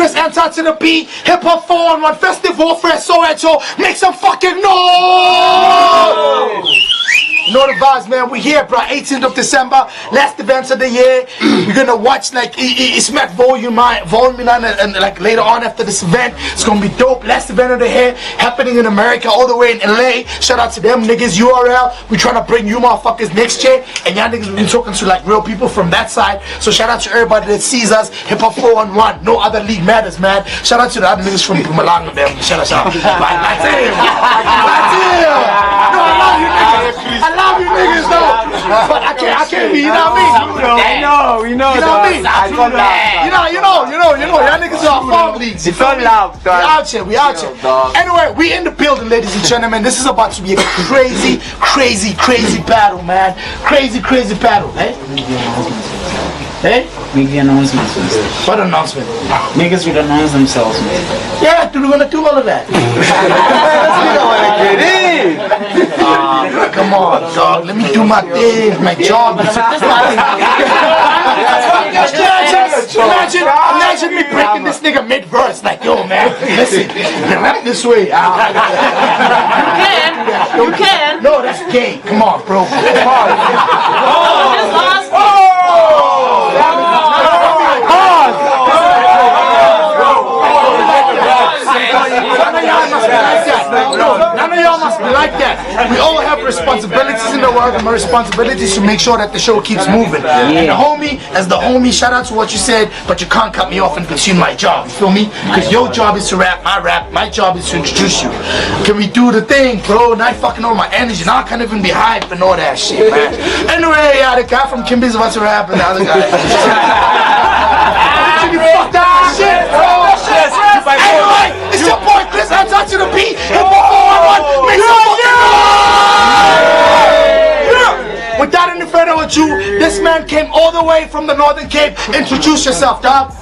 Kriss, Antib to the beat. Hip Hop 4-on-1, Festive, WarFare, Soweto. Make some fucking noise! You know the vibes, man. We here, bro. 18th of December, last event of the year. We're gonna watch like it's met volume 9 and like later on after this event. It's gonna be dope. Last event of the year happening in America, all the way in LA. Shout out to them niggas. URL. We trying to bring you motherfuckers next year, and y'all niggas been talking to like real people from that side. So shout out to everybody that sees us. Hip Hop 4-on-1. No other league matters, man. Shout out to the other niggas from Mpumalanga, man. Shout out. No, I love you niggas. I love you niggas though, but I can't be, you know what I mean? We know, you know what I mean? You know, y'all niggas are farm leagues. It's all love, we out here. Anyway, we in the building, ladies and gentlemen. This is about to be a crazy battle, man. Crazy battle, eh? Hey? Make the announcement first. What announcement? Niggas will announce themselves, man. Yeah, we're gonna do all of that. Come on, dog. Let me do my thing, my job. Imagine me breaking this nigga mid-verse. Like, yo, man, listen, rap this way. You can. No, that's gay. Come on, bro. None of y'all must be like that. We all have responsibilities in the world, and my responsibility is to make sure that the show keeps moving. And the homie, as the homie, shout out to what you said, but you can't cut me off and consume my job. You feel me? Because your job is to rap, my job is to introduce you. Can we do the thing, bro? Not fucking all my energy. Now I can't even be hyped and all that shit, man. Anyway, yeah, the guy from Kimby's about to rap, and the other guy. Fuck that shit, bro. Anyway, it's your boy Kriss, Antib to the beat. Hip Hop 4-on-1. Make some fucking noise! Without any further ado, this man came all the way from the Northern Cape. Introduce yourself, dog.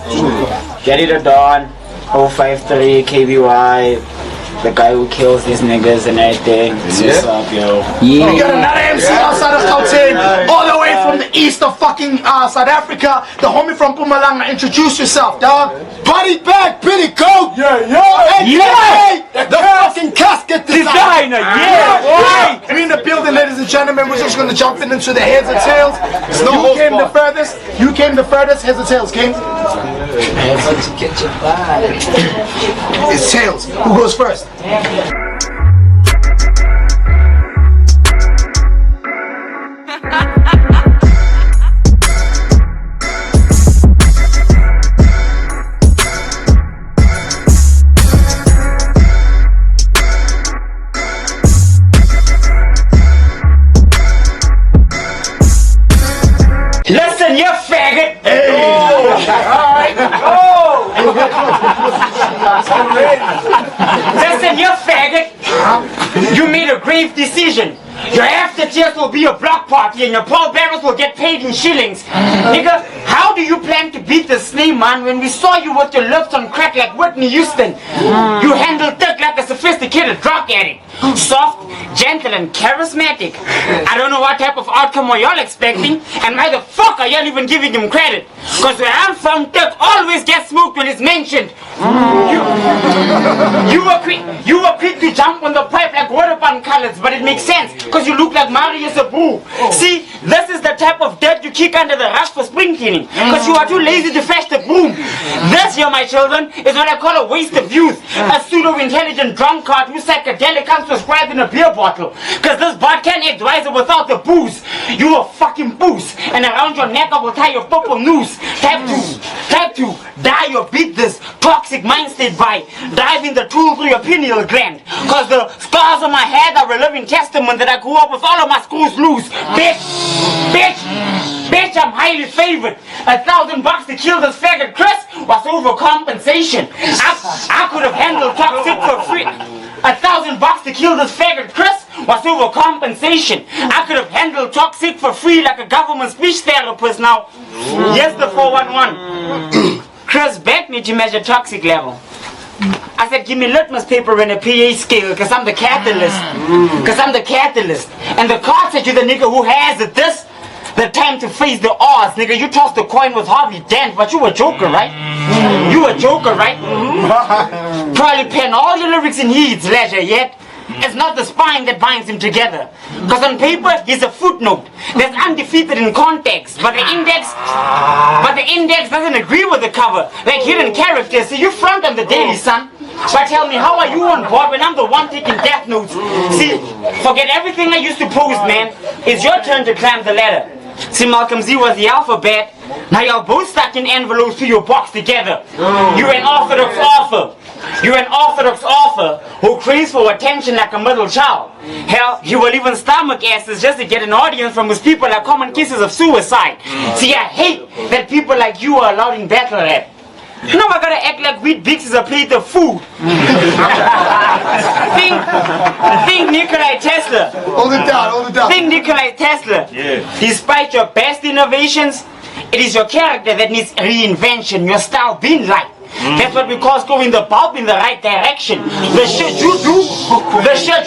Get it Dawn, 053 KBY, the guy who kills these niggas and everything. What's up, yo? We got another MC outside of Gauteng, all the way from the east of fucking South Africa. The homie from Mpumalanga. Introduce yourself, dog. Body bag, Billy Coat. Yeah. The fucking casket designer. Yeah. And in the building, ladies and gentlemen, we're just gonna jump into the heads or tails. You came the furthest. Heads or tails, King? It's tails. Who goes first? Listen, you faggot! Alright. Listen, you faggot! You made a grave decision. Your aftertears will be a block party and your pallbearers will get paid in shillings. Nigga, how do you plan to beat the snake, man, when we saw you with your lips on crack like Whitney Houston? You handle thick like a sophisticated drug addict. Soft, gentle, and charismatic. I don't know what type of outcome are y'all expecting, and why the fuck are y'all even giving him credit? Cause where I'm from, thick always gets smoked when it's mentioned. You were quick to jump on the pipe like waterpan colors, but it makes sense, cause you look like Marius Abu. See, this is the type of dirt you kick under the rug for spring cleaning, cause you are too lazy to fetch the broom. This here, my children, is what I call a waste of youth. A pseudo-intelligent drunkard whose psychedelic comes prescribed in a beer bottle. Cause this bot can't act wiser without the booze. You a fucking booze, and around your neck I will tie your purple noose. Type 2, die or beat this toxic mind state by driving the tool through your pineal gland. Cause the scars on my head are a living testament that I grew up with all of my screws loose. Bitch, I'm highly favored. $1,000 to kill this faggot Kriss was overcompensation. I could have handled toxic for free. $1,000 to kill this faggot Kriss was overcompensation. I could have handled toxic for free like a government speech therapist now. Yes, the 411. Kriss begged me to measure toxic level. I said, give me litmus paper and a pH scale, cause I'm the catalyst. And the card said, you the nigga who has it. The time to face the odds, nigga. You tossed the coin with Harvey Dent, but you a joker, right? You a joker, right? Probably pen all your lyrics in Heat's leisure, yet it's not the spine that binds him together. Because on paper, he's a footnote that's undefeated in context. But the index doesn't agree with the cover. Like hidden characters. See, you front on the daily, son. But tell me, how are you on board when I'm the one taking death notes? See, forget everything I used to post, man. It's your turn to climb the ladder. See, Malcolm Z was the alphabet. Now y'all both stuck in envelopes to your box together. You're an orthodox author. You're an orthodox author who craves for attention like a middle child. Hell, he will even stomach asses just to get an audience from his people like common cases of suicide. See, I hate that people like you are allowed in battle rap. You know I gotta act like Wheat Bix is a plate of food. think Nikolai Tesla. Hold it down. Think Nikolai Tesla. Yeah. Despite your best innovations, it is your character that needs reinvention. Your style being light. That's what we call going the bulb in the right direction. The shit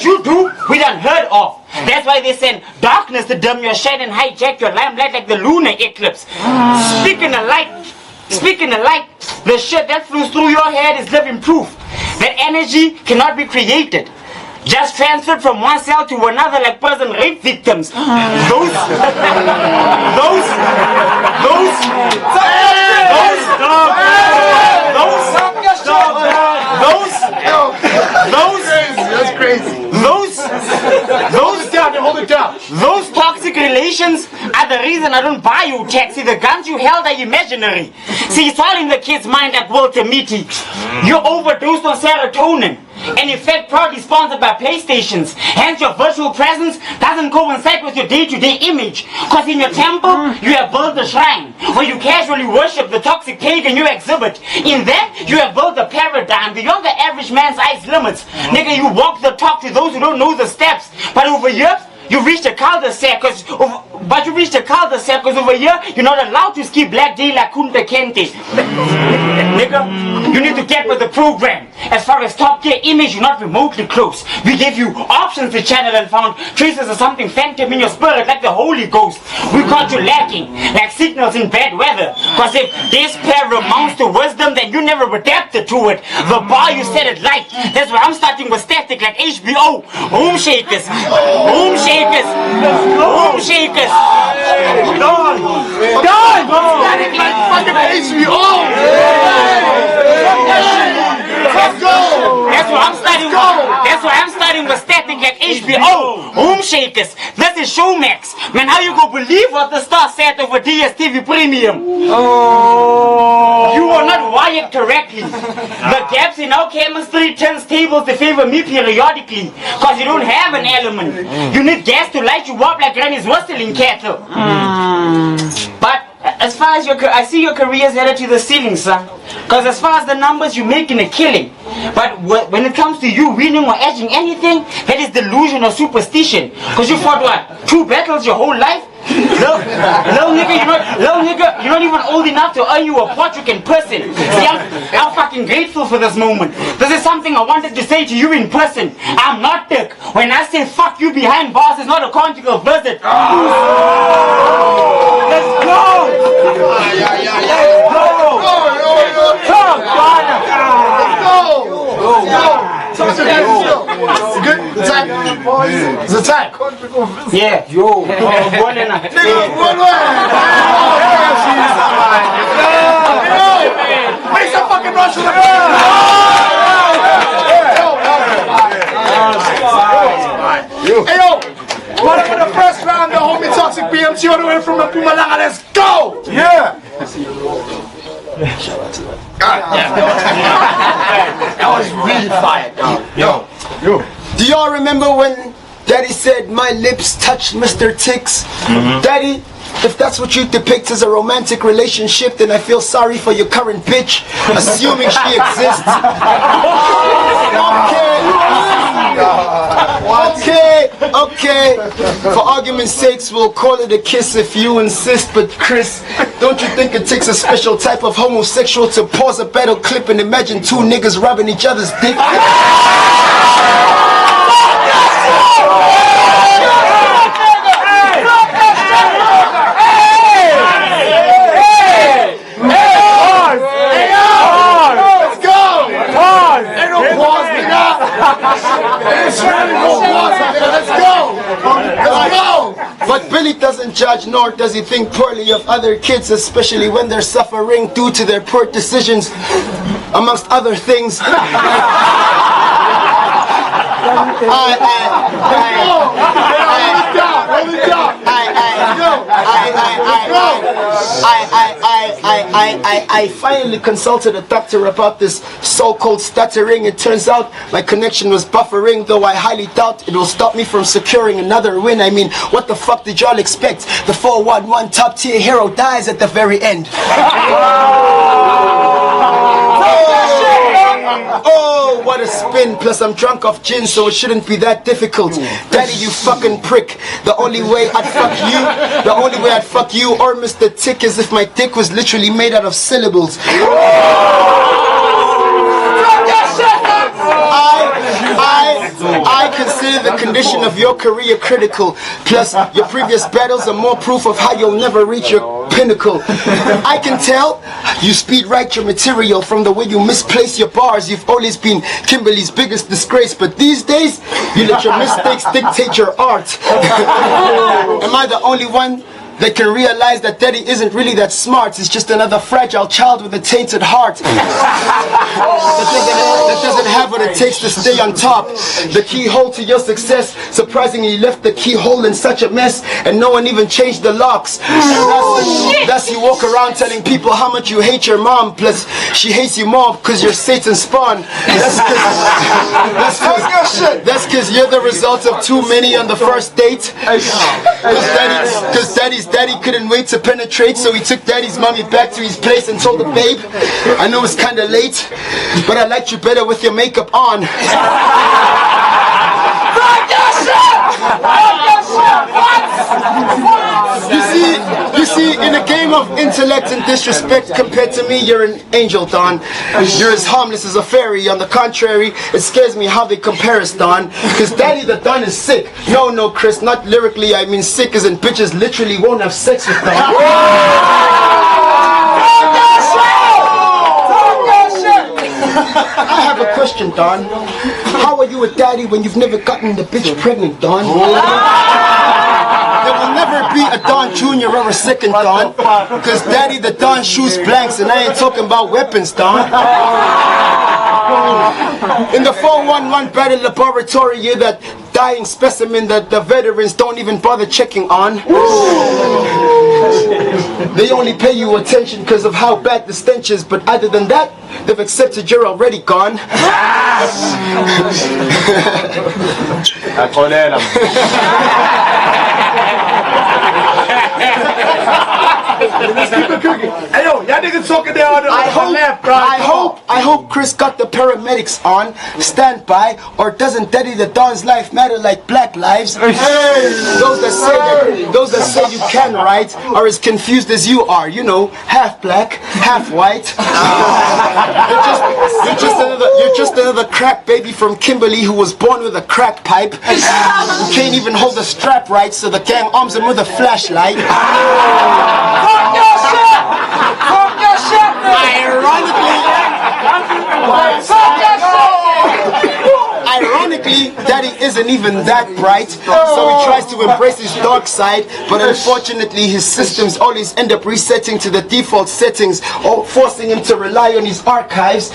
you do, we done heard of. That's why they send darkness to dim your shade and hijack your limelight like the lunar eclipse. Speaking of light, the shit that flows through your head is living proof that energy cannot be created. Just transferred from one cell to another like prison rape victims. Those toxic relations are the reason I don't buy you taxi. The guns you held are imaginary. See, it's all in the kid's mind like Walter Mitty. You overdosed on serotonin. An effect proudly sponsored by PlayStations. Hence your virtual presence doesn't coincide with your day-to-day image. Cause in your temple, you have built a shrine where you casually worship the toxic pagan you exhibit. In that, you have built a paradigm beyond the average man's ice limits. Nigga, you walk the talk to those who don't know the steps. But over here, you reached a cul-de-sac cause over here, you're not allowed to ski Black Day like Kunta Kente. Nigga, you need to get with the program. As far as top tier image, you're not remotely close. We gave you options to channel and found traces of something phantom in your spirit like the Holy Ghost. We caught you lacking, like signals in bad weather. Cause if this pair amounts to wisdom, then you never adapted to it. The bar you set it light. That's why I'm starting with static like HBO. Home shakers. Done! Static like fucking HBO! Let's go! That's why I'm starting with static like HBO. Home shakers. This is Showmax. Man, how you gonna believe what the star said over DSTV Premium? You are not wired correctly. The gaps in our chemistry turns tables to favor me periodically. Cause you don't have an element. You need gas to light you up like Granny's whistling kettle. But as far as I see your career's headed to the ceiling, son. Cause as far as the numbers, you're making a killing. But when it comes to you winning or edging anything, that is delusion or superstition. Cause you fought what? 2 battles your whole life? Little nigga, you're not even old enough to earn you a Portuguese person. See, I'm fucking grateful for this moment. This is something I wanted to say to you in person. I'm not Dick. When I say fuck you behind bars, it's not a conjugal visit. Let's go! Good? The time? It's the time. Yeah. Yo. One and a. Make some fucking rush for the Hey yo! What up in the first round, the homie Toxic BMG all the way from Mpumalanga. Let's go! Yeah! That was really fire, dog. Yo. Do y'all remember when Daddy said my lips touched Mr. Tix? Daddy, if that's what you depict as a romantic relationship, then I feel sorry for your current bitch, assuming she exists. Okay. For argument's sakes, we'll call it a kiss if you insist. But Kriss, don't you think it takes a special type of homosexual to pause a battle clip and imagine 2 niggas rubbing each other's dick? judge, nor does he think poorly of other kids, especially when they're suffering due to their poor decisions, amongst other things. I finally consulted a doctor about this so-called stuttering. It turns out my connection was buffering, though I highly doubt it will stop me from securing another win. I mean, what the fuck did y'all expect? The 411 top tier hero dies at the very end. Oh, what a spin. Plus I'm drunk off gin, so it shouldn't be that difficult. Daddy, you fucking prick. The only way I'd fuck you or Mr. Tick is if my dick was literally made out of syllables. I consider the condition of your career critical. Plus, your previous battles are more proof of how you'll never reach your pinnacle. I can tell you speed write your material from the way you misplace your bars. You've always been Kimberly's biggest disgrace, but these days, you let your mistakes dictate your art. Am I the only one that can realize that Daddy isn't really that smart? He's just another fragile child with a tainted heart that doesn't have what it takes to stay on top. The keyhole to your success surprisingly left the keyhole in such a mess, and no one even changed the locks. Thus you walk around telling people how much you hate your mom, plus she hates you more because you're Satan's spawn. That's because you're the result of too many on the first date. Because Daddy couldn't wait to penetrate, so he took Daddy's mommy back to his place and told the babe, I know it's kinda late, but I liked you better with your makeup on. You see, in a game of intellect and disrespect, compared to me, you're an angel, Don. You're as harmless as a fairy. On the contrary, it scares me how they compare us, Don. Because Daddy the Don is sick. No, Chris, not lyrically. I mean sick as in bitches literally won't have sex with Don. I have a question, Don. How are you with Daddy when you've never gotten the bitch pregnant, Don? There will never be a Don Jr. or a second Don, because Daddy the Don shoots blanks, and I ain't talking about weapons, Don. In the 411 battle laboratory, you're that dying specimen that the veterans don't even bother checking on. They only pay you attention because of how bad the stench is, but other than that, they've accepted you're already gone. Let's keep it cooking. Hey yo, y'all niggas talking there on the left, bro. I hope Chris got the paramedics on standby, or doesn't Daddy the Don's life matter like black lives? Those that say you can write are as confused as you are. You know, half black, half white. You're just another crack baby from Kimberly who was born with a crack pipe. You can't even hold the strap right, so the gang arms him with a flashlight. Ironically, Daddy isn't even that bright, so he tries to embrace his dark side, but unfortunately his systems always end up resetting to the default settings, or forcing him to rely on his archives.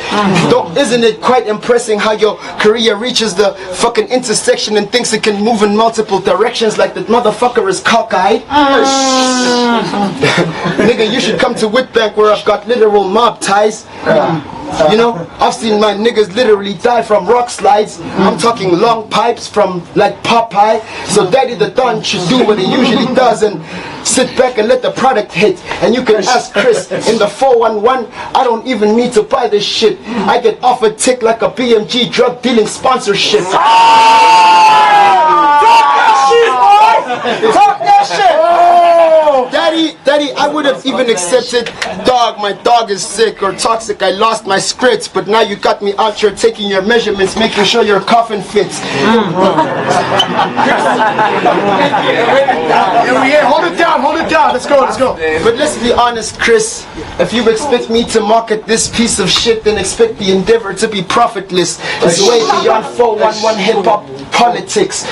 Isn't it quite impressive how your career reaches the fucking intersection and thinks it can move in multiple directions like the motherfucker is cockeyed? Nigga, you should come to Whitbank where I've got literal mob ties. You know, I've seen my niggas literally die from rock slides. I'm talking long pipes from like Popeye. So Daddy the Don should do what he usually does and sit back and let the product hit. And you can ask Chris in the 411, I don't even need to buy this shit. I get offered tick like a BMG drug dealing sponsorship. Talk that shit, boy! Talk that shit! Daddy, I would have even accepted, dog, my dog is sick or toxic, I lost my scripts, but now you got me out here taking your measurements, making sure your coffin fits. Hold it down, let's go. But let's be honest, Kriss, if you expect me to market this piece of shit, then expect the endeavor to be profitless. It's way beyond 411 hip-hop politics.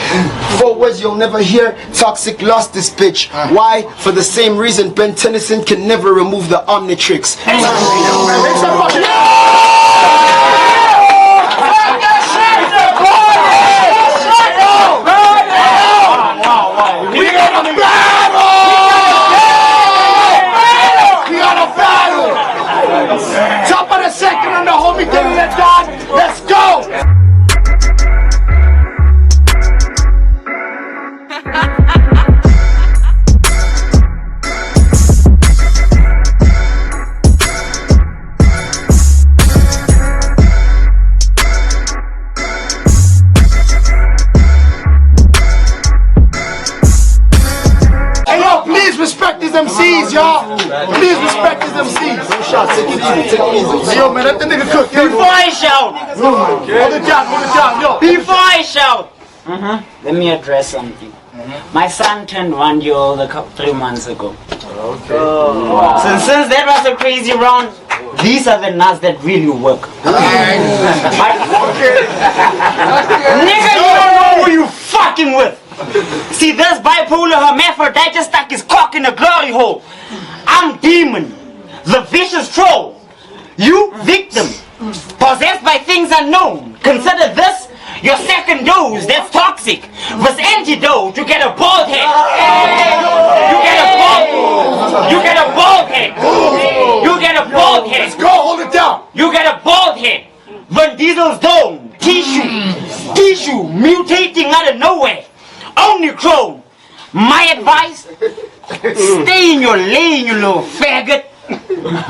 4 words you'll never hear, toxic lost this bitch. Why? For the same reason Ben Tennyson can never remove the Omnitrix. Top of the second on the homie thing, let's go! Hey yo, please respect these MCs, y'all. Please respect these MCs. Take it easy. Yo, man, let the nigga cook. Before I shout, Hold it down, yo. before I shout, let me address something. My son turned 1 year old 3 months ago. So since that was a crazy round, these are the nuts that really work. Nigga, you don't know who you fucking with. See, this bipolar hermaphrodite just stuck his cock in a glory hole. I'm demon, the vicious troll. You victim, possessed by things unknown. Consider this your second dose that's toxic. With antidote, you get a bald head. You get a bald head. Let's go, hold it down. You get a bald head. Van Diesel's dome, tissue mutating out of nowhere. Omnichrome. My advice, stay in your lane, you little faggot.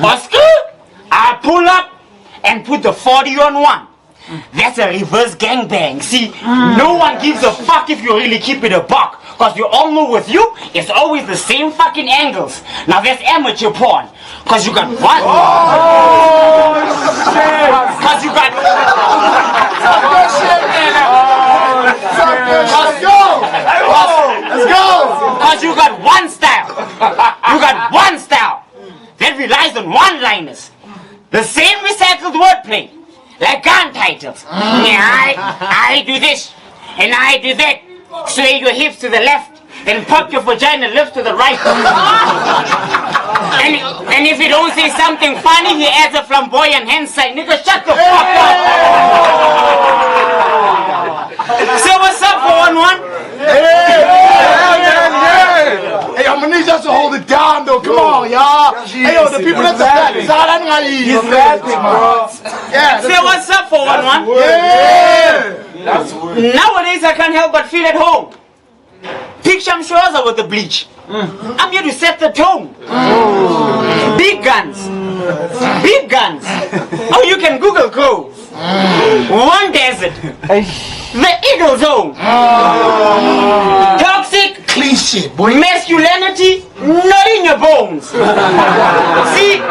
Oscar, I pull up and put the 40 on 1. That's a reverse gangbang. See, no one gives a fuck if you really keep it a buck. Cause you all know with you, it's always the same fucking angles. Now that's amateur porn. Cause you got one. Cause you got... Let's go! Cause you got one style. You got one style that relies on one-liners. The same recycled wordplay. Like gun titles. I do this and I do that. Sway your hips to the left, then pop your vagina lips to the right. and if you don't say something funny, he adds a flamboyant hindsight. Nigga, shut the fuck up. So what's up, 411? Hey, I'm gonna need you to hold it down though. Come on, y'all. Hey, yo, the people at the back. He's laughing, bro. Yeah. So what's up, 411? Yeah. Nowadays I can't help but feel at home. Picture I'm sure with the bleach. I'm here to set the tone. Big guns. Oh, you can Google Go. One desert. The Eagle Zone. Toxic. Clean shit, boy. Masculinity, not in your bones. See?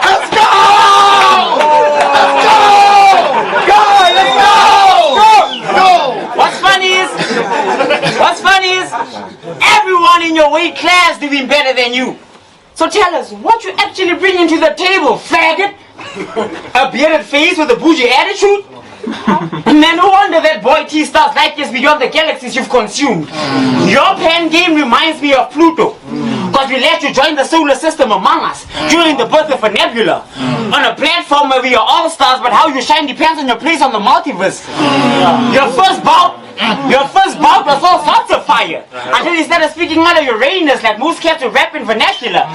Let's go! What's funny is everyone in your weight class doing better than you. So tell us, what you actually bringing to the table, faggot? A bearded face with a bougie attitude? Man, no wonder that boy T stars like this beyond the galaxies you've consumed. Your pen game reminds me of Pluto. Because we let you join the solar system among us during the birth of a nebula. On a platform where we are all stars, but how you shine depends on your place on the multiverse. Your first bout was all sorts of fire. Until you started speaking out of Uranus like most cats who rap in vernacular.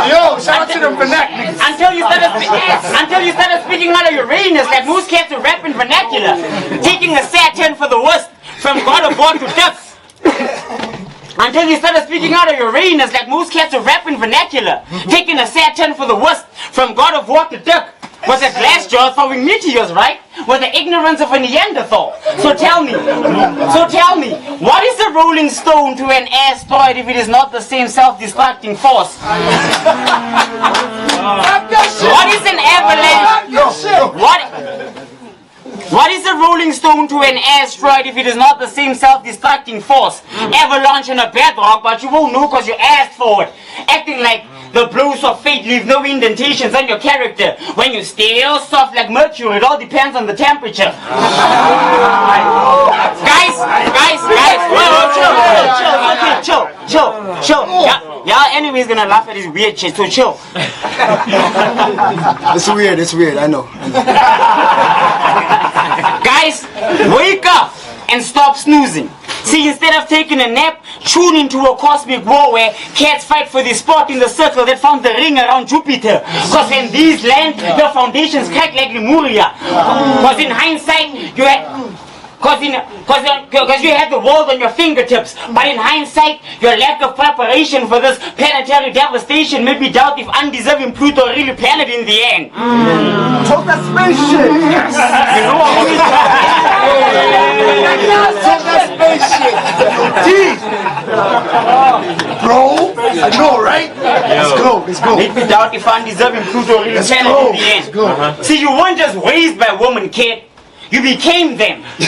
Yo, shout out to them vernaculars. Until you started speaking out of Uranus like most cats who rap in vernacular. Taking a sad turn for the worst from God of War to Duck. Until you started speaking out of Uranus like most cats who rap in vernacular. Taking a sad turn for the worst from God of War to Duck. Was a glass jaw throwing meteors, right? with the ignorance of a Neanderthal. So tell me, what is a rolling stone to an asteroid if it is not the same self-destructing force? What is an avalanche? What is a rolling stone to an asteroid if it is not the same self-destructing force? Avalanche on a bedrock, but you won't know because you asked for it. Acting like the blows of fate leave no indentations on your character. When you still soft like mercury, it all depends on the temperature. Guys, whoa, chill. Y'all anyways gonna laugh at this weird shit, so chill. It's weird, I know. Guys, wake up and stop snoozing. See, instead of taking a nap, tune into a cosmic war where cats fight for the spot in the circle that found the ring around Jupiter. Because when these land, the foundations crack like Lemuria. Because in hindsight, you had... Because you had the world on your fingertips. But in hindsight, your lack of preparation for this planetary devastation made me doubt if undeserving Pluto really planned in the end. Talk that spaceship! You know what I'm Talk that spaceship! Bro, I know, right? Let's go. Made me doubt if undeserving Pluto really planned in the end. See, you weren't just raised by a woman, kid. You became them. Hey,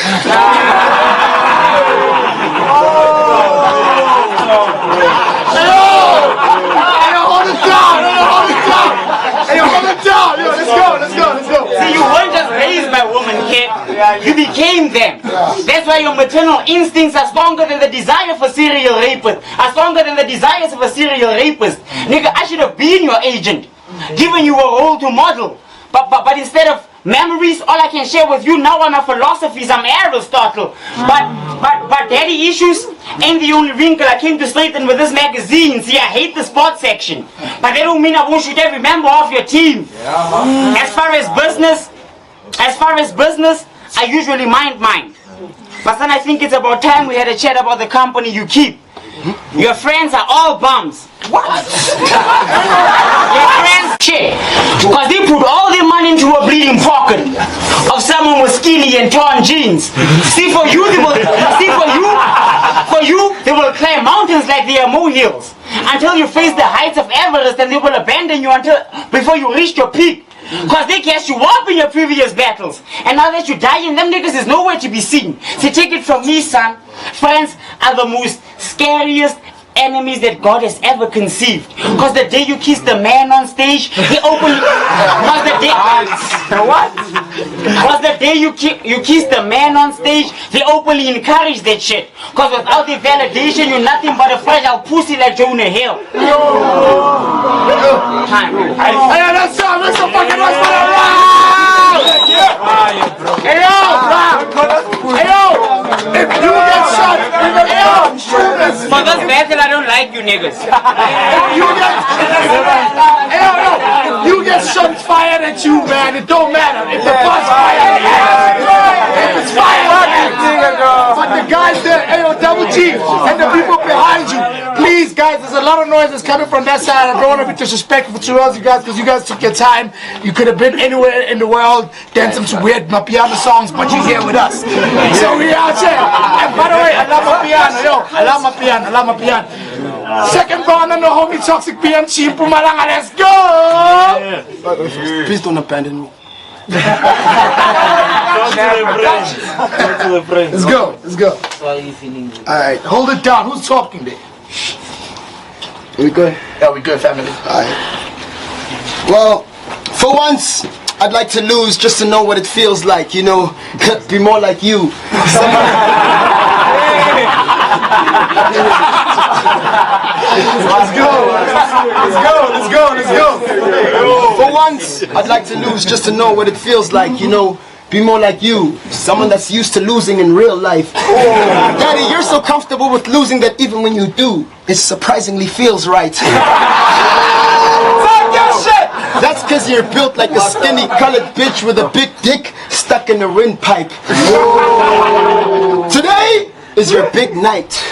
hold it down. Yo, let's go. See, you weren't just raised by a woman, kid. You became them. That's why your maternal instincts are stronger than the desire for serial rapists. Are stronger than the desires of a serial rapist. Nigga, I should have been your agent, given you a role to model. But instead of memories, all I can share with you now are my philosophies. I'm Aristotle. But daddy issues ain't the only wrinkle I came to straighten with this magazine. See, I hate the sports section, but that don't mean I won't shoot every member of your team. As far as business, I usually mind mine. But then I think it's about time we had a chat about the company you keep. Your friends are all bums. What? Your friends shit. Because they put all their money into a bleeding pocket of someone with skinny and torn jeans. See, for you, they will climb mountains like they are molehills until you face the heights of Everest, and they will abandon you before you reach your peak. Because they cast you up in your previous battles. And now that you die in them niggas is nowhere to be seen. So take it from me, son. Friends are the most scariest enemies that God has ever conceived. Because the day you kiss the man on stage, he openly... Because the day you kiss the man on stage, they openly encourage that shit. Because without the validation, you're nothing but a fragile pussy like Jonah Hill. Time. Hey, let's go fucking let's go. Hey, yo, if you get shot, for this battle, I don't like you niggas. You get shots fired at you, man. It don't matter. If the bus fired, if it's fired, but the guys there, Double G, and the people behind you, please, guys, there's a lot of noise that's coming from that side. I don't want to be disrespectful to you guys because you guys took your time. You could have been anywhere in the world, dancing some weird Mapiano songs, but you're here with us. So we out here. And by the way, I love Mapiano, I love Mapiano. Second round on the homie Toxic BMG, Pumalanga, let's go! Please don't abandon me. Let's go. Alright, hold it down. Who's talking there? We good? Yeah, we good, family. Alright. Well, for once, I'd like to lose just to know what it feels like, you know, be more like you. Let's go. For once, I'd like to lose just to know what it feels like, you know, be more like you, someone that's used to losing in real life. Daddy, you're so comfortable with losing that even when you do, it surprisingly feels right. That's because you're built like a skinny colored bitch with a big dick stuck in a windpipe. Today is your big night.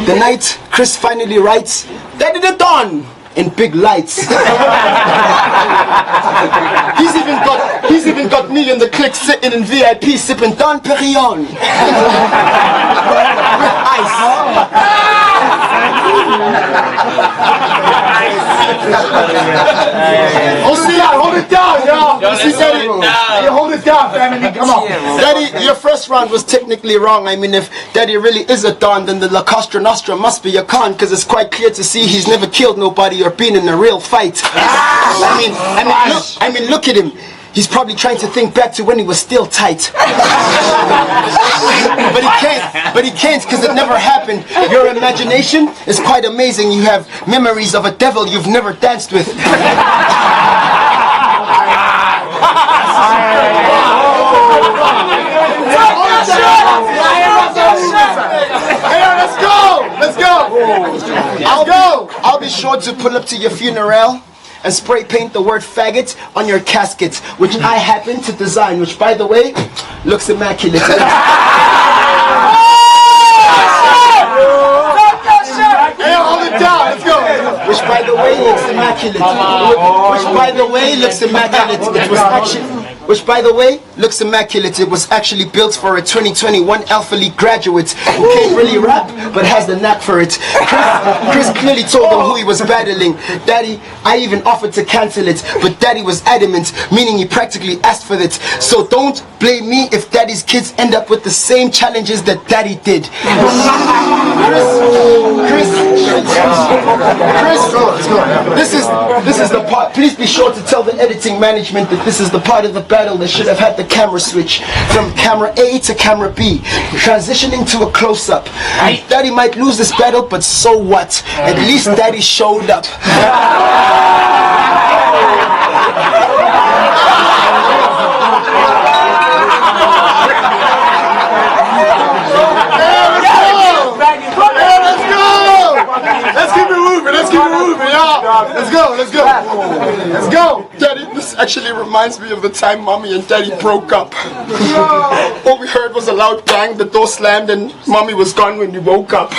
The night Kriss finally writes, Daddy the Dawn, in big lights. He's even got me in the clique sitting in VIP sipping Don Perignon. Ice. Hold it down, y'all. Hold it down, family. Come on. Daddy, your first round was technically wrong. I mean, if Daddy really is a Don, then the La Costra Nostra must be a con, because it's quite clear to see he's never killed nobody or been in a real fight. I mean, look at him. He's probably trying to think back to when he was still tight. But he can't because it never happened. Your imagination is quite amazing. You have memories of a devil you've never danced with. Let's go. I'll be sure to pull up to your funeral and spray paint the word faggot on your casket, which I happen to design, which by the way, looks immaculate. Hold it down, let's go. Which by the way looks immaculate. Which by the way looks immaculate. It was actually built for a 2021 Alpha League graduate who can't really rap but has the knack for it. Kriss clearly told him who he was battling. Daddy, I even offered to cancel it, but Daddy was adamant, meaning he practically asked for it. So don't blame me if Daddy's kids end up with the same challenges that Daddy did. Kriss, this is the part. Please be sure to tell the editing management that this is the part of the battle that should have had the camera switch from camera A to camera B, transitioning to a close-up. Daddy might lose this battle, but so what? At least Daddy showed up. Let's go. Daddy, this actually reminds me of the time Mommy and Daddy broke up. All we heard was a loud bang, the door slammed, and Mommy was gone when we woke up.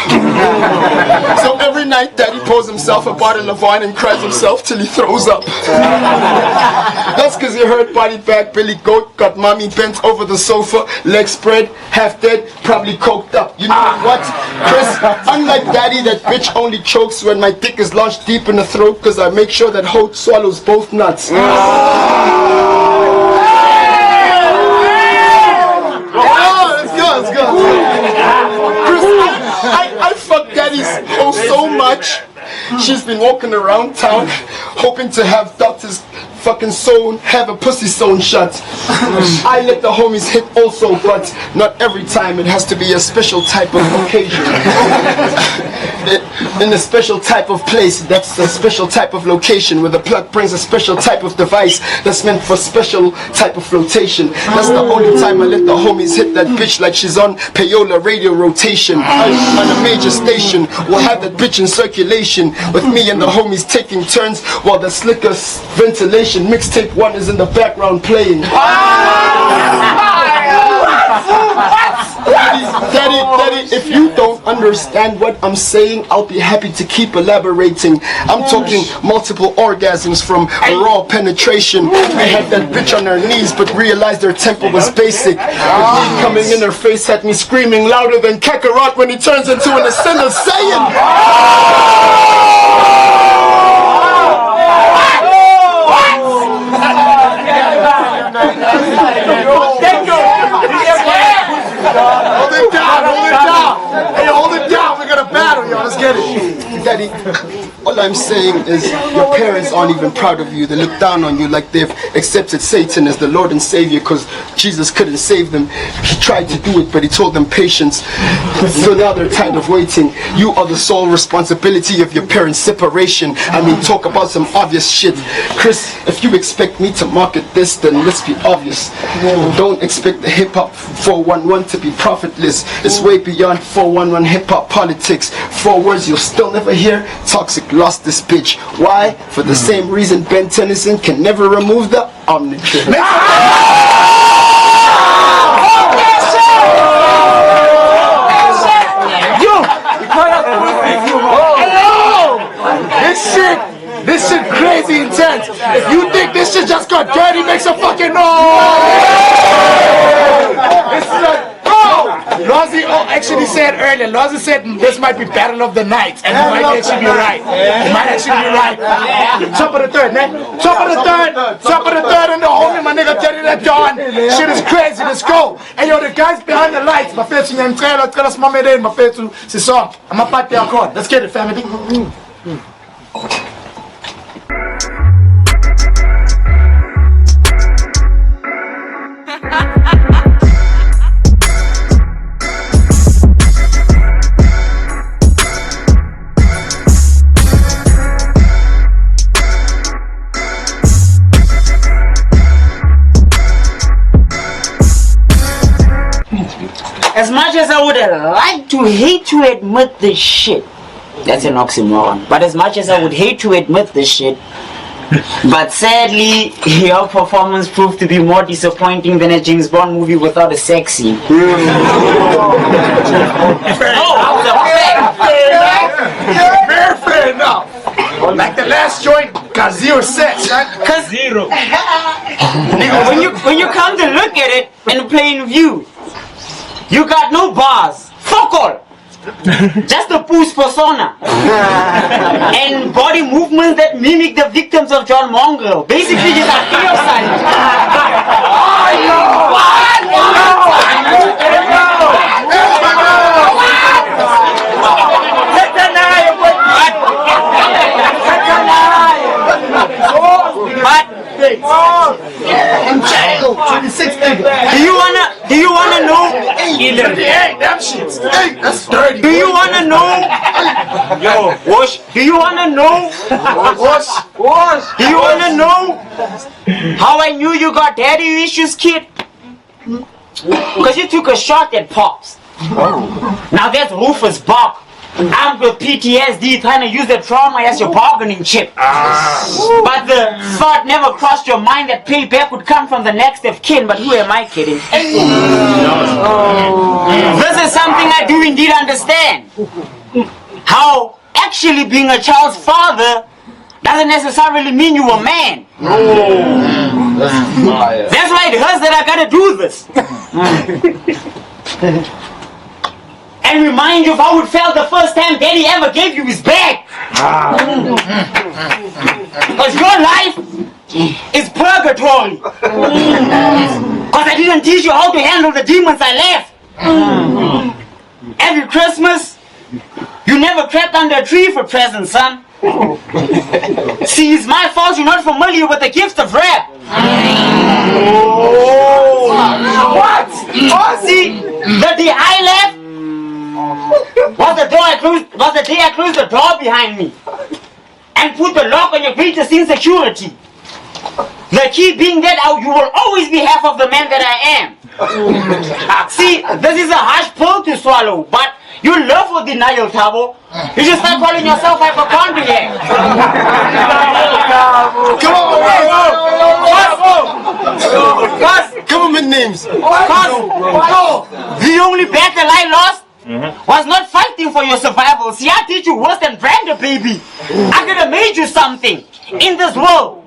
So every night Daddy pours himself a bottle of wine and cries himself till he throws up. That's because he heard body bag Billy Goat got Mommy bent over the sofa, legs spread, half dead, probably coked up. You know what, Kriss? Unlike Daddy, that bitch only chokes when my dick is launched deep in the throat, because I make sure that hoe swallows both nuts. Let's go. Kriss, I fuck Daddy's hoe so much. She's been walking around town hoping to have doctors fucking sewn, have a pussy sewn shut. I let the homies hit also, but not every time. It has to be a special type of occasion. In a special type of place, that's a special type of location where the plug brings a special type of device that's meant for special type of flotation. That's the only time I let the homies hit that bitch like she's on payola radio rotation. On a major station, we'll have that bitch in circulation with me and the homies taking turns while the slicker ventilation mixtape 1 is in the background playing. Daddy, if you don't understand what I'm saying, I'll be happy to keep elaborating. I'm talking multiple orgasms from raw penetration. I had that bitch on her knees but realized her tempo was basic. The knee coming in her face had me screaming louder than Kakarot when he turns into an ascendant Saiyan. Hold it down. We're gonna battle, y'all. Let's get it. Daddy, all I'm saying is your parents aren't even proud of you. They look down on you like they've accepted Satan as the Lord and Savior because Jesus couldn't save them. He tried to do it, but he told them patience. So now they're tired of waiting. You are the sole responsibility of your parents' separation. I mean, talk about some obvious shit. Kriss, if you expect me to market this, then let's be obvious. Don't expect the hip-hop 411 to be profitless. It's way beyond 411 hip-hop politics. 4 words you'll still never hear. Toxic lost this bitch. Why? For the same reason Ben Tennyson can never remove the omnitrix. Hello! This shit said earlier, Lwazi said this might be battle of the night, and he might actually be right. He might actually be right. Top of the third, man. Top of the third, and the homie, my nigga, Terry that John. Shit is crazy. Let's go. And yo, the guys behind the lights, Mafethu Nyancela, tell us Mama Eden, Mafethu Sisong. I'm a party accord. Let's get it, family. As much as I would like to hate to admit this shit, that's an oxymoron. But as much as I would hate to admit this shit, but sadly, your performance proved to be more disappointing than a James Bond movie without a sex scene. Fair enough. Like the last joint got 0 sex, right? Cause zero. when you come to look at it in plain view, you got no bars. Fuck all. Just a puss persona. And body movements that mimic the victims of John Mongrel. Basically, just a clear sign. Do you wanna know? That shit's that's dirty. Do you wanna know? Yo, wash. Do you wanna know? Wash. Do you wanna know how I knew you got daddy issues, kid? Because you took a shot at Pops. Now that's Rufus Buck. Armed with PTSD, trying to use the trauma as your bargaining chip. But the thought never crossed your mind that payback would come from the next of kin. But who am I kidding? This is something I do indeed understand. How actually being a child's father doesn't necessarily mean you a man. That's why it hurts that I gotta do this. And remind you of how it felt the first time Daddy ever gave you his bag. Because your life is purgatory. Because I didn't teach you how to handle the demons I left. Every Christmas, you never crept under a tree for presents, son. See, it's my fault you're not familiar with the gift of rap. What? Oh, see, the day I left was the day I closed the door behind me and put the lock on your greatest insecurity. The key being that you will always be half of the man that I am. See, this is a harsh pill to swallow, but you love for denial, Thabo. You should start calling yourself hypochondriac. Come on, Come on with names. The only battle I lost was not fighting for your survival. See, I teach you worse than Brenda, baby. I could have made you something in this world.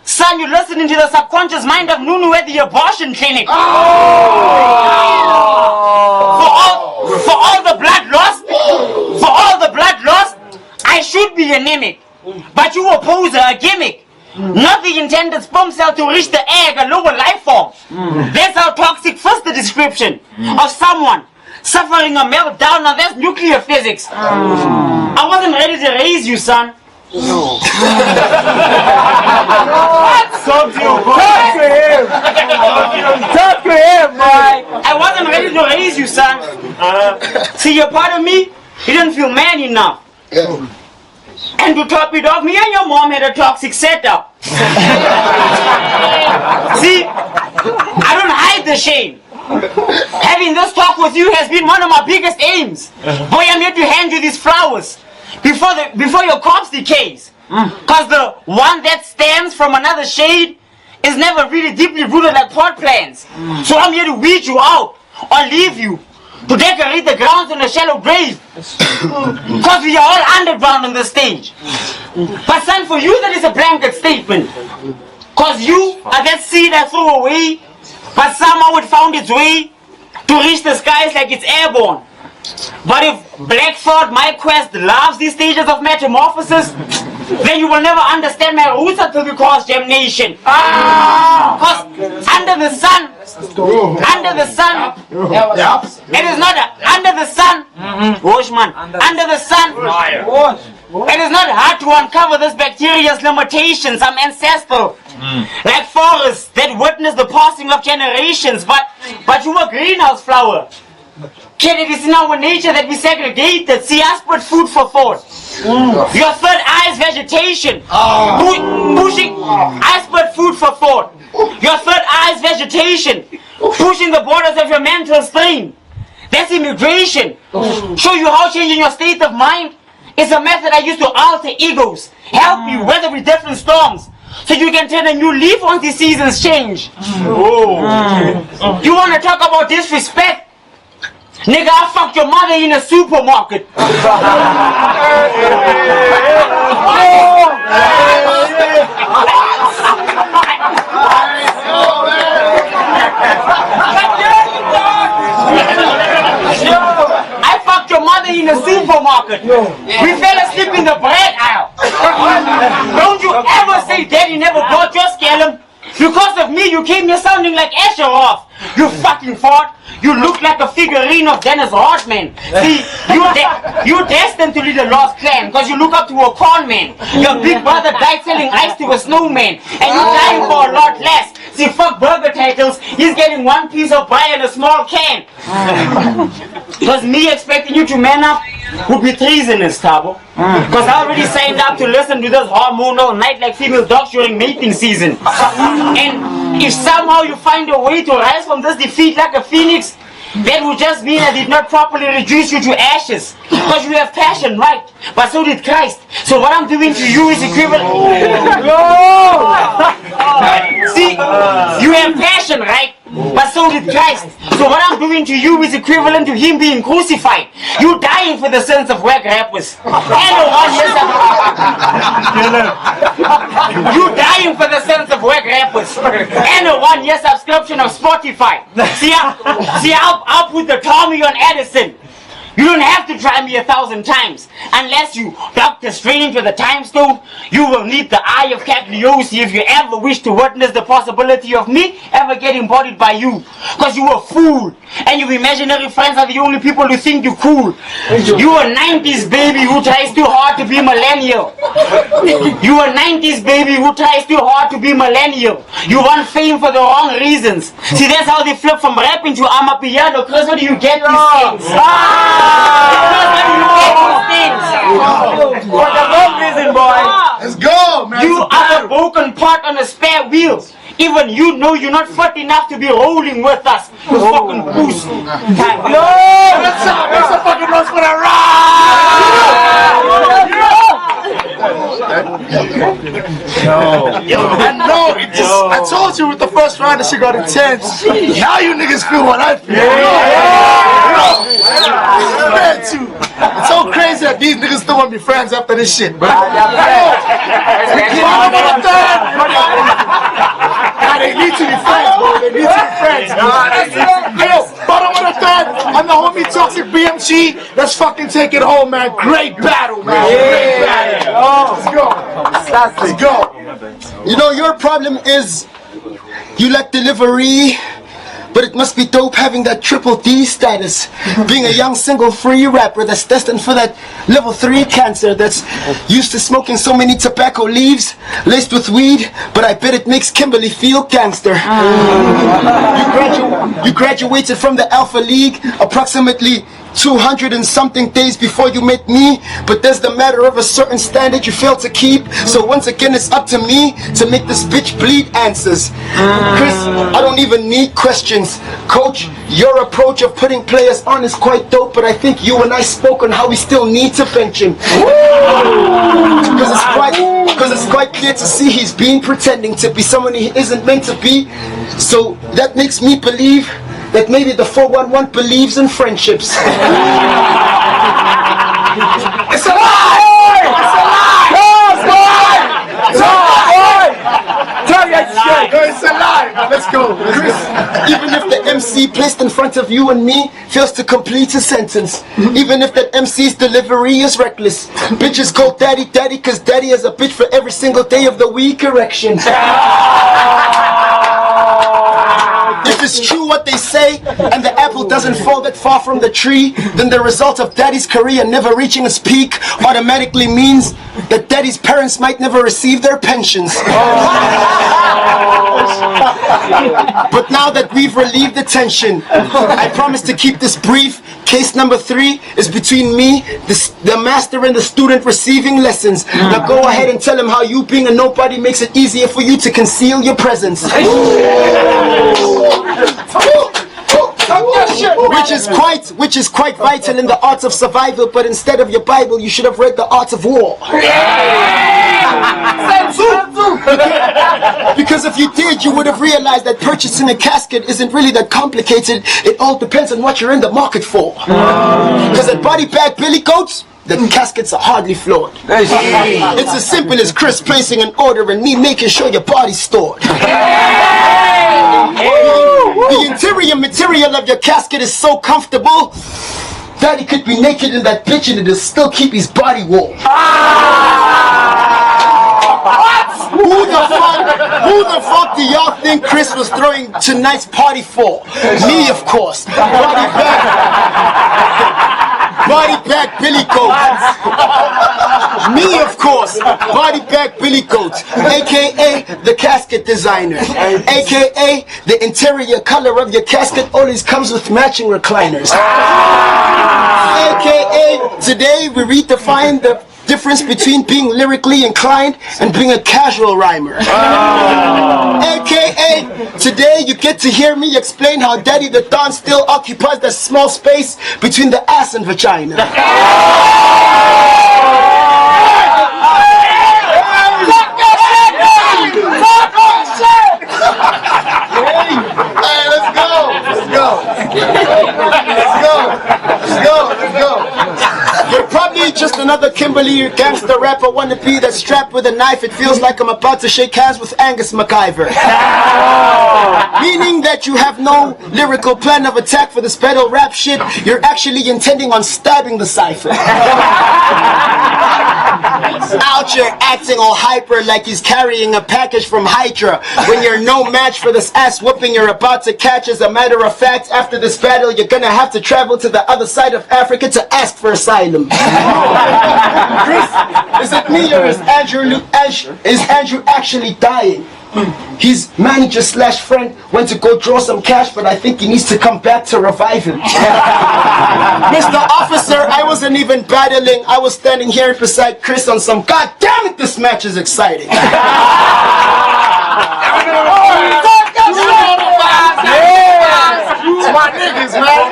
Son, you're listening to the subconscious mind of Nunu at the abortion clinic. For all the blood lost, I should be anemic. But you oppose a gimmick. Not the intended sperm cell to reach the egg, a lower life form. That's how toxic fits the description of someone suffering a meltdown. Now that's nuclear physics. I wasn't ready to raise you, son. No. Talk to him, boy. I wasn't ready to raise you, son. See, you're part of me. You didn't feel man enough. And to top it off, me and your mom had a toxic setup. See, I don't hide the shame. Having this talk with you has been one of my biggest aims. Boy, I'm here to hand you these flowers before your corpse decays. Because the one that stems from another shade is never really deeply rooted like pot plants. So I'm here to weed you out or leave you to decorate the grounds in a shallow grave. Because we are all underground on the stage. But son, for you that is a blanket statement. Because you are that seed I threw away, but somehow it found its way to reach the skies like it's airborne. But if Blackford, my quest, loves these stages of metamorphosis, then you will never understand my roots until we cross Gemnation. Because under the sun, it is not under the sun, under the sun, it is not hard to uncover this bacteria's limitations. I'm ancestral, like forests that witness the passing of generations. But you a greenhouse flower. Kid, it is in our nature that we segregated. See, I spread food for thought. Your third eye is vegetation. Pushing, I spread food for thought. Your third eye is vegetation. Pushing the borders of your mental strain. That's immigration. Show you how changing your state of mind is a method I use to alter egos. Help you weather with different storms. So you can turn a new leaf once the seasons change. You want to talk about disrespect? Nigga, I fucked your mother in a supermarket. I fucked your mother in a supermarket. We fell asleep in the bread aisle. Don't you ever say daddy never brought your scallop. Because of me, you came here sounding like Asheroth. You fucking fought. You look like a figurine of Dennis Rodman. See, you're destined to lead a lost clan because you look up to a con man. Your big brother died selling ice to a snowman. And you're dying for a lot less. See, fuck burger titles. He's getting one piece of pie and a small can. Because me expecting you to man up would be treasonous, Thabo. Because I already signed up to listen to this hormonal night like female dogs during mating season. And if somehow you find a way to rise from this defeat like a phoenix, that would just mean I did not properly reduce you to ashes. Because you have passion, right? But so did Christ. So what I'm doing to you is equivalent. See, you have passion, right? But so did Christ. So what I'm doing to you is equivalent to him being crucified. You dying for the sins of whack rappers. You dying for the sins of whack rappers. And a 1-year subscription of Spotify. See, I'll put the Tommy on Edison. You don't have to try me 1,000 times. Unless you Doctor Strange with a time stone, you will need the eye of Cagliostro if you ever wish to witness the possibility of me ever getting bodied by you. Because you a fool. And your imaginary friends are the only people who think you're cool. You a 90s baby who tries too hard to be millennial. You a 90s baby who tries too hard to be millennial. You want fame for the wrong reasons. See, that's how they flip from rapping to Amapiano. Chris, where do you get these things? For the wrong reason, boy. Let's go, man. You are a broken part on a spare wheel. Even you know you're not fit enough to be rolling with us. You fucking boost. No! What's up? What's the fucking noise for the ride? I told you with the first round that shit got intense. Now you niggas feel what I feel. It's so crazy that these niggas still want to be friends after this shit, bro. They need to be friends, bro. They need to be friends. Bottom of the third, I'm the homie Toxic BMG. Let's fucking take it home, man. Great battle, man. Great battle. Let's go. You know, your problem is you lack delivery, but it must be dope having that triple D status. Being a young single free rapper that's destined for that level 3 cancer, that's used to smoking so many tobacco leaves laced with weed, but I bet it makes Kimberly feel gangster. You graduated from the Alpha League approximately 200 and something days before you met me, but there's the matter of a certain standard you failed to keep. So once again it's up to me to make this bitch bleed answers. Chris, I don't even need questions. Coach, your approach of putting players on is quite dope, but I think you and I spoke on how we still need to bench him. Because it's quite clear to see he's been pretending to be someone he isn't meant to be. So that makes me believe that maybe the 411 believes in friendships. It's a lie! It's a lie! It's a lie! It's a lie! Let's go. Chris, Even if the MC placed in front of you and me fails to complete a sentence, even if that MC's delivery is reckless. Bitches call daddy daddy cause daddy has a bitch for every single day of the week. Correction. If it's true what they say, and the apple doesn't fall that far from the tree, then the result of daddy's career never reaching its peak automatically means that daddy's parents might never receive their pensions. But now that we've relieved the tension, I promise to keep this brief. Case number 3 is between me, the master, and the student receiving lessons. Now go ahead and tell him how you being a nobody makes it easier for you to conceal your presence. Which is quite vital in the arts of survival, but instead of your Bible, you should have read the Art of War. Because if you did, you would have realized that purchasing a casket isn't really that complicated. It all depends on what you're in the market for. Because at body bag billy goats, the caskets are hardly flawed. It's as simple as Kriss placing an order and me making sure your body's stored. The interior material of your casket is so comfortable, daddy could be naked in that bitch and it'll still keep his body warm. Who the fuck do y'all think Kriss was throwing tonight's party for? Me, of course. Body bag billy goats. Me, of course. Body bag billy goats, aka the casket designer, aka the interior color of your casket always comes with matching recliners, aka today we redefine the difference between being lyrically inclined and being a casual rhymer. AKA, today you get to hear me explain how Daddy the Don still occupies that small space between the ass and vagina. Hey, let's go. You're probably just another Kimberly gangster rapper wannabe that's strapped with a knife. It feels like I'm about to shake hands with Angus MacIver. Meaning that you have no lyrical plan of attack for this battle rap shit. You're actually intending on stabbing the cipher. Out here acting all hyper like he's carrying a package from Hydra, when you're no match for this ass whooping you're about to catch. As a matter of fact, after this battle you're gonna have to travel to the other side of Africa to ask for asylum. Kriss, is it me or is Andrew actually dying? His manager / friend went to go draw some cash, but I think he needs to come back to revive him. Mr. Officer, I wasn't even battling. I was standing here beside Kriss on some, God damn it, this match is exciting. My niggas, man,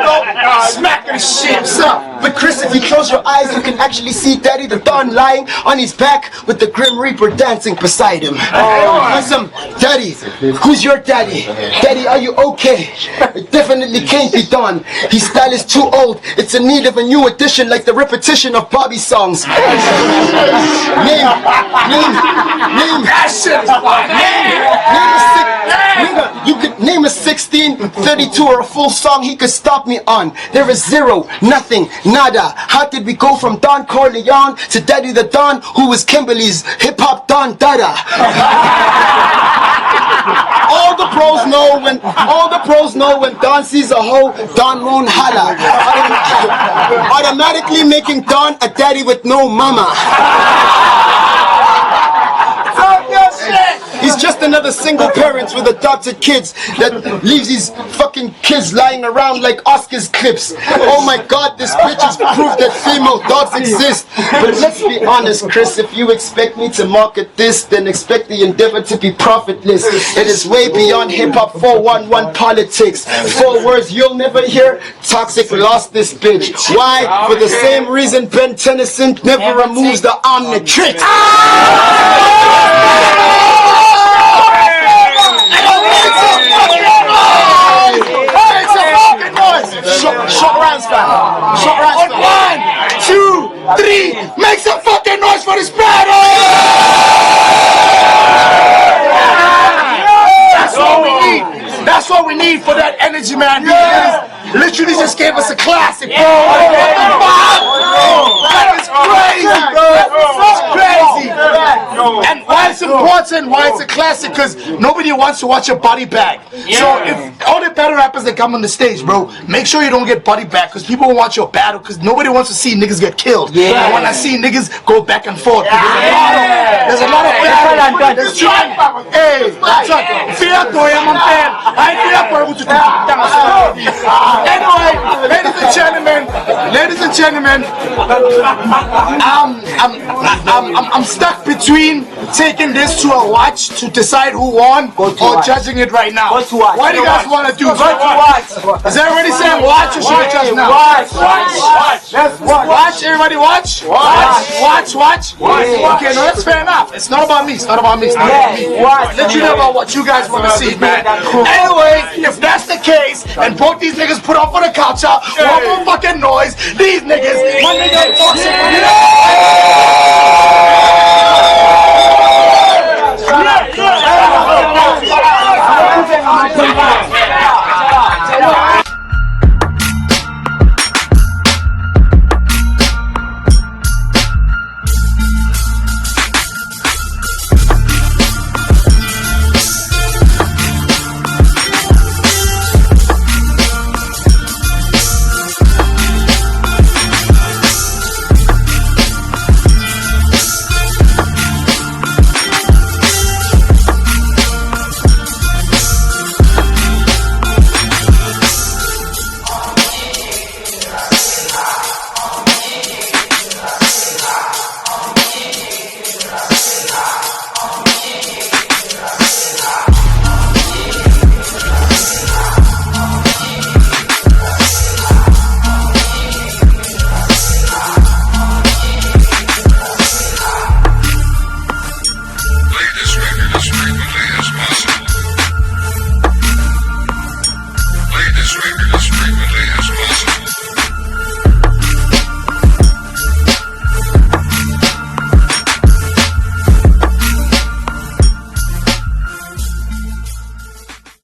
smacking shit up. But Kriss, if you close your eyes, you can actually see Daddy the Don lying on his back with the Grim Reaper dancing beside him. Listen, Daddy, who's your daddy? Daddy, are you okay? It definitely can't be Don. His style is too old. It's in need of a new edition, like the repetition of Bobby's songs. Name. That shit is fine. You could name a 16, 32, or a full song he could stop me on. There is zero, nothing, nada. How did we go from Don Corleone to Daddy the Don, who was Kimberly's hip-hop Don Dada? All the pros know when Don sees a hoe, Don won't holla. Automatically making Don a daddy with no mama. He's just another single parent with adopted kids that leaves his fucking kids lying around like Oscar's clips. Oh my God, this bitch is proof that female dogs exist. But let's be honest, Kriss, if you expect me to market this, then expect the endeavor to be profitless. It is way beyond hip-hop 411 politics. 4 words you'll never hear, Toxic lost this bitch. Why? For the same reason Ben Tennyson never removes the Omnitrix. Short rounds, fam. Short rounds, fam. 1, 2, 3. Make some fucking noise for this battle! That's all we need. That's what we need for that energy, man. Literally just gave us a classic, bro. What the fuck? That is crazy, bro. It's crazy. And why it's important, why it's a classic, because nobody wants to watch your body bag. So if all the battle rappers that come on the stage, bro, make sure you don't get body bag, because people will watch your battle, because nobody wants to see niggas get killed. And when I see niggas go back and forth, there's a lot of battle. Hey, that's right. Fear to him, I fear for you to anyway, ladies and gentlemen, I'm stuck between taking this to a watch to decide who won or judging it right now. What do you guys want to do? Is everybody saying watch or should I judge now? Watch, everybody watch? Watch. Okay, no, that's fair enough. It's not about me. It's not about me. Let you know about what you guys want to see, man. Anyway, if that's the case, and both these niggas put up for the culture, one more fucking noise. These niggas, one nigga boxing.